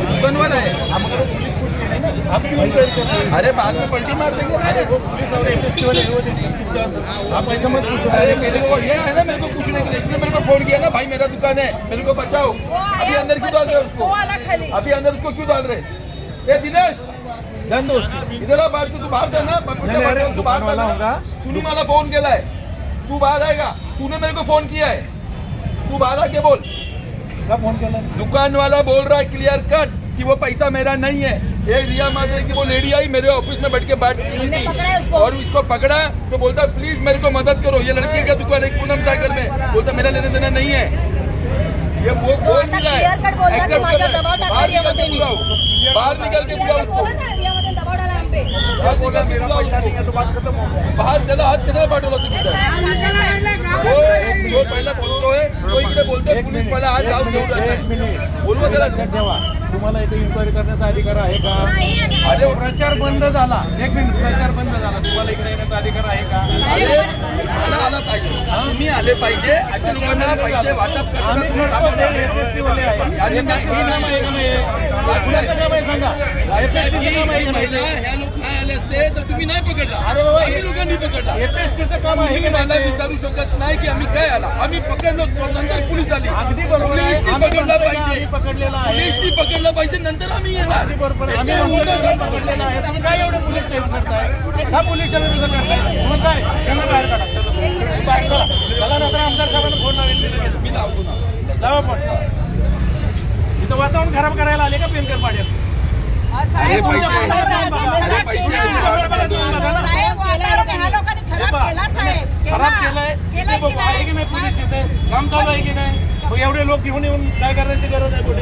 दुकान वाला है। अरे बाद में पलटी मार देंगे। अरे मेरे को ये है ना, मेरे को पूछने के लिए इसने मेरे को फोन किया ना, भाई मेरा दुकान है, मेरे को बचाओ। अभी अंदर क्यों डाल रहे उसको? अभी अंदर उसको क्यों डाल रहे? ये दिनेश इधर आ, बाहर तू बाहर था ना, तू बाहर था ना, तूने मला फोन केला है, तू बाहर आएगा, तूने मेरे को फोन किया है, तू बाहर आके बोल। फोन केला? दुकान वाला बोल रहा है क्लियर कट कि वो पैसा मेरा नहीं है। ये रिया मादरे की वो लेडी आई मेरे ऑफिस में बैठ के बात की थी और इसको पकड़ा तो बोलता प्लीज मेरे को मदद करो, ये लड़के का दुकान है पूनम सागर में, बोलता मेरा लेने देना नहीं है। ये वो बोल रहा है, बाहर निकल के बुलाओ उसको, बाहर चला, हाथ कैसे पाठवला तुम्ही? पहिला बोलतोय तो इकडे बोलतोय पोलीस मला हात जाऊ देऊ बोलवा त्याला ठेवा। तुम्हाला इथे इन्क्वायरी करण्याचा अधिकार आहे का? अरे प्रचार बंद झाला, एक मिनिट, प्रचार बंद झाला, तुम्हाला इकडे येण्याचा अधिकार आहे का? मला आला पाहिजे, तुम्ही आले पाहिजे, अशा लोकांना पैसे वाटप करताना आणि महिला ह्या लोक नाही आले असते तर तुम्ही नाही पकडला, आम्ही लोकांनी पकडला। एपीएसटीचं काम आहे, तुम्ही मला विचारू शकत नाही की आम्ही काय आला, आम्ही पकडलो नंतर पोलीस आली। अगदी बरोबर आहे, पोलिसनी पकडला पाहिजे, पकडलेला आहे, पोलिसनी पकडला पाहिजे, नंतर आम्ही येणार। अगदी बरोबर आहे, आम्ही पकडलेला आहे, तुम्ही काय एवढं पोलीस चेक करताय? का पोलीसच्या विरुद्ध करताय? मग काय, त्यांना बाहेर काढा, बाहेर चला, चला, नंतर आमदार साहेबांना फोन लावेल, मी लावतो ना, जावा पण। इथं वातावरण खराब करायला आले का पेनकर पाड्यात? अरे पैसे खराब केलंय, आहे की नाही? पोलीस इथे काम चालू आहे की नाही? मग एवढे लोक घेऊन येऊन काय करण्याची गरज आहे? कुठे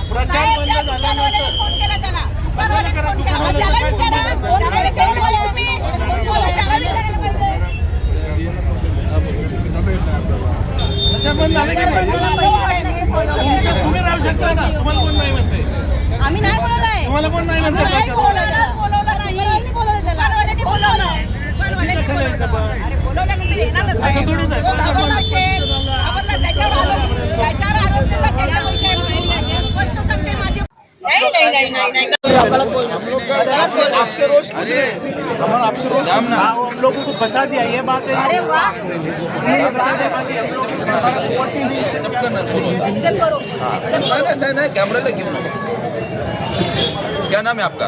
प्रचार बंद झाले की तुम्ही राहू शकता ना, तुम्हाला कोण नाही म्हणते? आम्ही नाही बोलवलंय, तुम्हाला कोण नाही म्हणते? असं थोडीच आहे, आपसे रोज आपसे रोज हम लोगों को फंसा दिया, ये बात है। अरे वाह, नहीं कैमरा लगी। क्या नाम है आपका?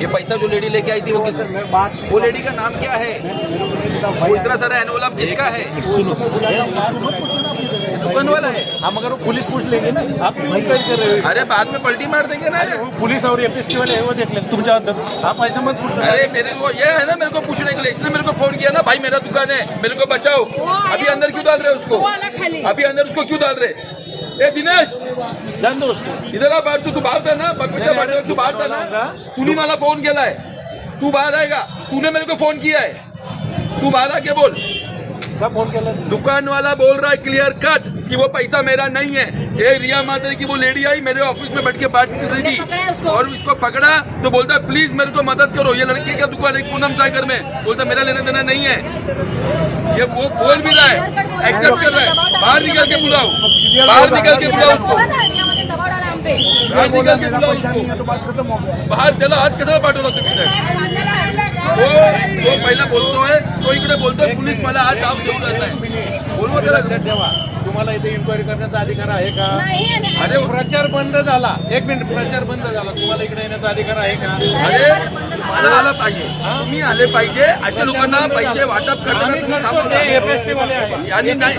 ये पैसा जो लेडी लेके आई थी वो किस, वो लेडी का नाम क्या है? वो इतना सारा एनवलप किसका है? दुकान वाला है। हम अगर वो पुलिस पूछ लेंगे ना, आप क्यों इंक्वायरी कर रहे हो? अरे बाद में पलटी मार देंगे ना। वो पुलिस और एपीएसटी वाले है, वो देख लेंगे तुमच्या अंदर, आप ऐसा मत पूछो। अरे मेरे को ये है ना, मेरे को पूछने के लिए इसने मेरे को फोन किया ना, भाई मेरा दुकान है, मेरे को बचाओ। अभी अंदर क्यों डाल रहे उसको? अभी अंदर उसको क्यों डाल रहे? ए दिनेश जान दो उसको, इधर आ, बाहर तू बाहर था ना, तू बाहर था ना, तूने मला फोन केला है, तू बाहर आएगा, तूने मेरे को फोन किया है, तू बाहर आके बोल। क्या फोन केला? दुकान वाला बोल रहा है क्लियर कट कि वो पैसा मेरा नहीं है। ये रिया मादरे की वो लेडी आई मेरे ऑफिस में बैठ के बात कर रही थी और इसको पकड़ा तो बोलता प्लीज मेरे को मदद करो, ये लड़के का दुकान है पूनम सागर में, बोलता मेरा लेने देना नहीं है। ये वो बोल भी रहा है, एक्सेप्ट कर रहा है, बाहर निकल के बुलाओ, बाहर निकल के बुलाओ उसको, बाहर निकल के बुलाओ उसको, बाहर चला, हाथ कैसे पाठवला तुम्ही? वो पहिला बोलतोय तो इकडे बोलतोय पोलीस मला हात जाऊ देऊ देत आहे, बोलवा त्याला ठेवा। तुम्हाला इथे इन्क्वायरी करण्याचा अधिकार आहे का? अरे प्रचार बंद झाला, एक मिनिट, प्रचार बंद झाला, तुम्हाला इकडे येण्याचा अधिकार आहे का? अरे मला आला पाहिजे, तुम्ही आले पाहिजे, अशा लोकांना पैसे वाटप करताना एपीएसटी वाले आहे आणि नाही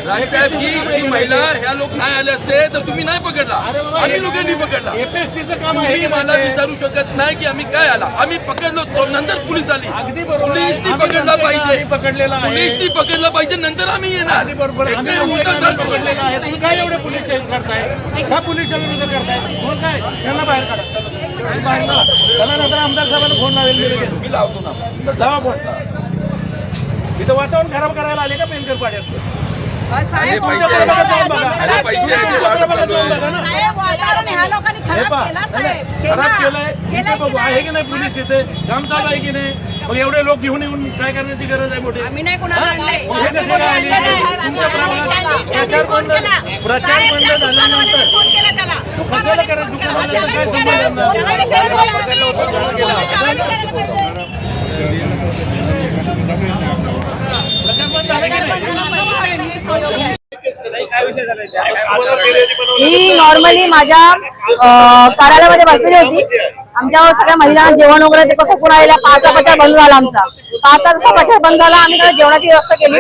राजसाहेब ही महिला ह्या लोक नाही आले असते तर तुम्ही नाही पकडला, आम्ही लोकांनी पकडला। एपीएसटीचं काम आहे, तुम्ही मला विचारू शकत नाही की आम्ही काय आला, आम्ही पकडलो तो नंतर पोलीस आली। अगदी बरोबर, पोलिसनी पकडला पाहिजे, पकडलेला आहे, पोलिसनी पकडला पाहिजे, नंतर आम्ही येणार। अगदी बरोबर, पकडलेला आहे, तुम्ही काय एवढे पोलीस चेक करताय? का पोलीसच्या विरुद्ध करताय? मग काय, त्यांना बाहेर काढा, चला, नंतर आमदार साहेबांना फोन लावेल, मी लावतो ना, जावा फोन। इथं वातावरण खराब करायला आले का पेनकर पाड्यात? अरे पैसे खराब केलंय, आहे की नाही? पोलीस इथे काम चालू आहे की नाही? मग एवढे लोक घेऊन येऊन काय करण्याची गरज आहे मोठी? आम्ही नाही कोणाला आणलंय. मग हे कसे काय आले? तुमच्या प्रमाणात प्रचार बंद झाल्यानंतर कशाला करायचं? दुकानाला काय संबंध प्रचार बंद झाला की नाही? मी नॉर्मली माझ्या कार्यालयामध्ये बसलेली होती. आमच्या सगळ्या महिलांना जेवण वगैरे ते कसं राहिला 5 प्रचार बंद झाला. आमचा 5 वाजता प्रचार बंद झाला. आम्ही त्याला जेवणाची व्यवस्था केली.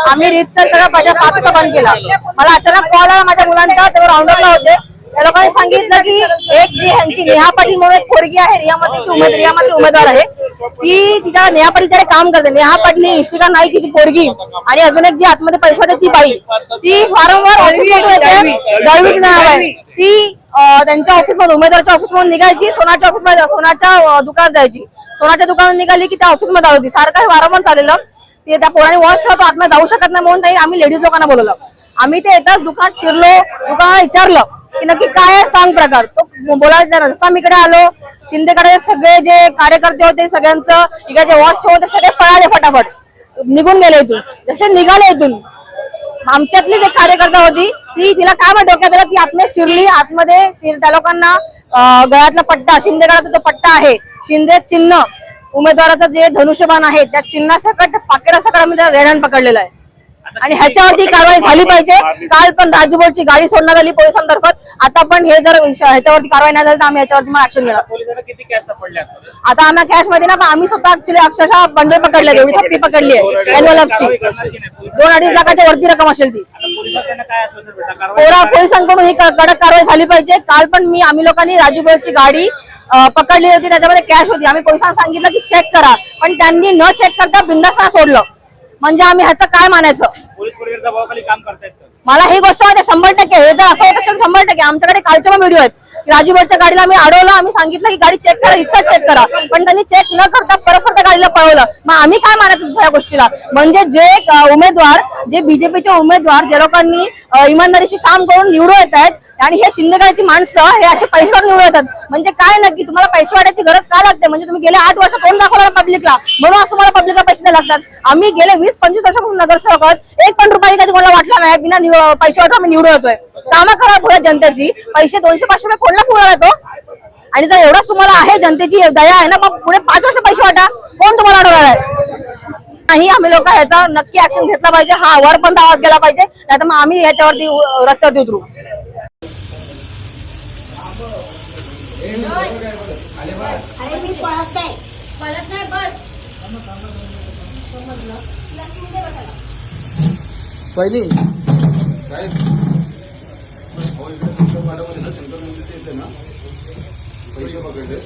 आम्ही रीतसर सगळा प्रचार 5 वाजता बंद केला. मला अचानक कॉल आला माझ्या मुलांचा. तेव्हा राऊंडअपला होते. त्या लोकांनी सांगितलं की एक जी ह्यांची नेहा पाटील म्हणून एक पोरगी आहे, रियामध्ये उमेदवार आहे, ती तिच्या नेहा पाटीलकडे काम करते. नेहा पाटील इशिका नाही तिची पोरगी, आणि अजून एक जी आतमध्ये पैसे होते ती बाई, ती वारंवार दळवीचं नाव आहे. ती त्यांच्या ऑफिसमध्ये उमेदवारच्या ऑफिसमधून निघायची, सोनाच्या ऑफिसमध्ये सोनाच्या दुकानात जायची. सोनाच्या दुकानात निघाली की त्या ऑफिसमध्ये होती. सारखं वारंवार चाललेलं. ते त्या पोराने वॉच ठेवतो आतमध्ये जाऊ शकत नाही म्हणून आम्ही लेडीज लोकांना बोलवलं. आम्ही ते एकाच दुकानात शिरलो. दुकानात विचारलं की नक्की काय आहे सांग प्रकार. तो बोलायला जसा मी इकडे आलो, शिंदेकडे सगळे जे कार्यकर्ते होते सगळ्यांचं इकडे वॉच होते सगळे पळाले, फटाफट निघून गेले इथून. जसे निघाले इथून, आमच्यातलीच एक कार्यकर्ता होती, ती तिला काय म्हणत डोक्यात आलं, ती आतमध्ये शिरली. आतमध्ये त्या लोकांना गळ्यातला पट्टा, शिंदे गळ्याचा तो पट्टा आहे, शिंदे चिन्ह उमेदवाराचं जे धनुष्यबाण आहे त्या चिन्हासकट पाकिटासकट आम्ही त्याला रेड हँड पकडलेला आहे. आणि ह्याच्यावरती कारवाई झाली पाहिजे. काल पण राजूभाऊची गाडी सोडण्यात आली पोलिसांतर्फे. आता पण हे जर ह्याच्यावरती कारवाई नाही झाली तर आम्ही याच्यावरती मग ऍक्शन घेणार. पोलिसांना किती कॅश सापडल्या? आता आम्ही कॅश मध्ये ना, आम्ही स्वतः ऍक्च्युली अक्षरशः बंडल पकडले, एवढी थप्पी पकडली आहे एनवलपची. 2-2.5 लाखाच्या वरती रक्कम असेल ती. पोलिसांकडून ही कडक कारवाई झाली पाहिजे. काल पण आम्ही लोकांनी राजूभाऊची गाडी पकडली होती, त्याच्यामध्ये कॅश होती. आम्ही पोलिसांना सांगितलं की चेक करा, पण त्यांनी न चेक करता बिनधास्त सोडलं. म्हणजे आम्ही ह्याचं काय मानायचं? पोलीस दबावाखाली काम करतायत. मला ही गोष्ट वाटते 100%. हे जर असं होत असेल 100%. आमच्याकडे कालचे पण व्हिडिओ आहेत. राजूभाऊच्या गाडीला आम्ही अडवलं, आम्ही सांगितलं की गाडी चेक करा, इच्छा चेक करा, पण त्यांनी चेक न करता परस्पर त्या गाडीला पळवलं. मग आम्ही काय मानायचं या गोष्टीला? म्हणजे जे उमेदवार, जे बीजेपीचे उमेदवार, ज्या लोकांनी इमानदारीशी काम करून निवडून येत आहेत, आणि हे शिंदेगडची माणसं हे असे पैसे वाटून निवडून येतात. म्हणजे काय नक्की तुम्हाला पैसे वाटायची गरज का लागते? म्हणजे तुम्ही गेले 8 वर्ष कोण दाखवलं पब्लिकला, म्हणून आज तुम्हाला पब्लिकला पैसे द्यावे लागतात. आम्ही गेले 20-25 वर्षापासून नगरसेवक आहोत. 1 पण रुपया कधी कोणाला वाटला नाही. बिना पैसे वाटून आम्ही निवडून येतोय. कामं खराब होत जनतेची. पैसे 200-500 रुपये कोणला पुरवला येतो? आणि जर एवढंच तुम्हाला आहे, जनतेची दया आहे ना, मग पुढे 5 वर्ष पैसे वाटा. कोण तुम्हाला अडवणार आहे? नाही, आम्ही लोक ह्याचा नक्की ऍक्शन घेतला पाहिजे. हा वरपर्यंत आवाज गेला पाहिजे, नाही तर मग आम्ही ह्याच्यावरती रस्त्यावरती उतरू. मी पळत नाही बस. पहिली पैसे पकडले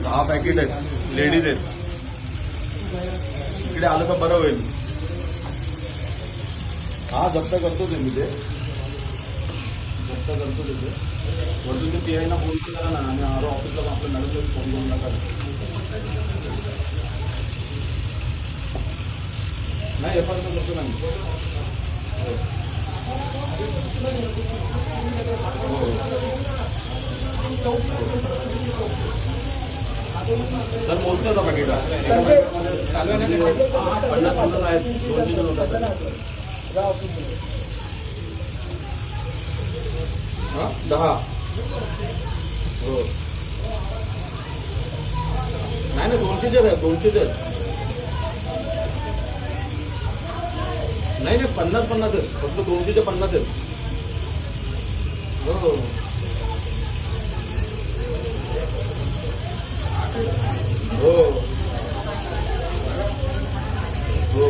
10 पॅकेट आहेत, लेडीज आहेत. इकडे आलं तर बरं होईल. हा जप्त करतो ते मी, ते जप्त करतो तिथे. वरतून ते पीआयना फोन करा ना, आणि आरो ऑफिसला आपलं मॅडम फोन करून नका. नाही एफ आर करतो नाही. सर बोलतो ना पॅकेट 50 आहेत, 200 जण होतात. 10 हो नाही ना, 200 आहेत, 200 नाही 50 आहेत, फक्त 200 50 आहेत. हो हो हो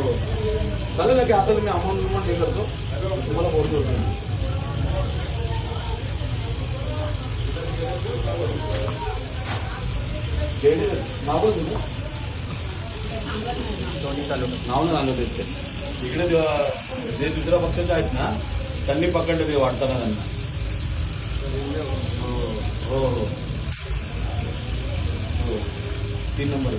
चालेल ना, की आता मी अमाऊंट हे करतो, तुम्हाला फोन करतो. नाव नाव आलं ते इकडे जे दुसऱ्या पक्षाचे आहेत ना, त्यांनी पकडलं ते वाटताना त्यांना. हो हो हो 3 नंबर.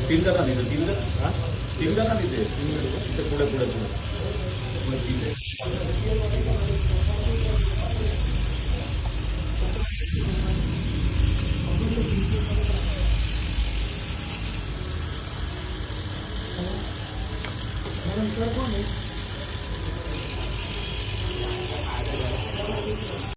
तीन जण तिथे पुढे पुढे पुढे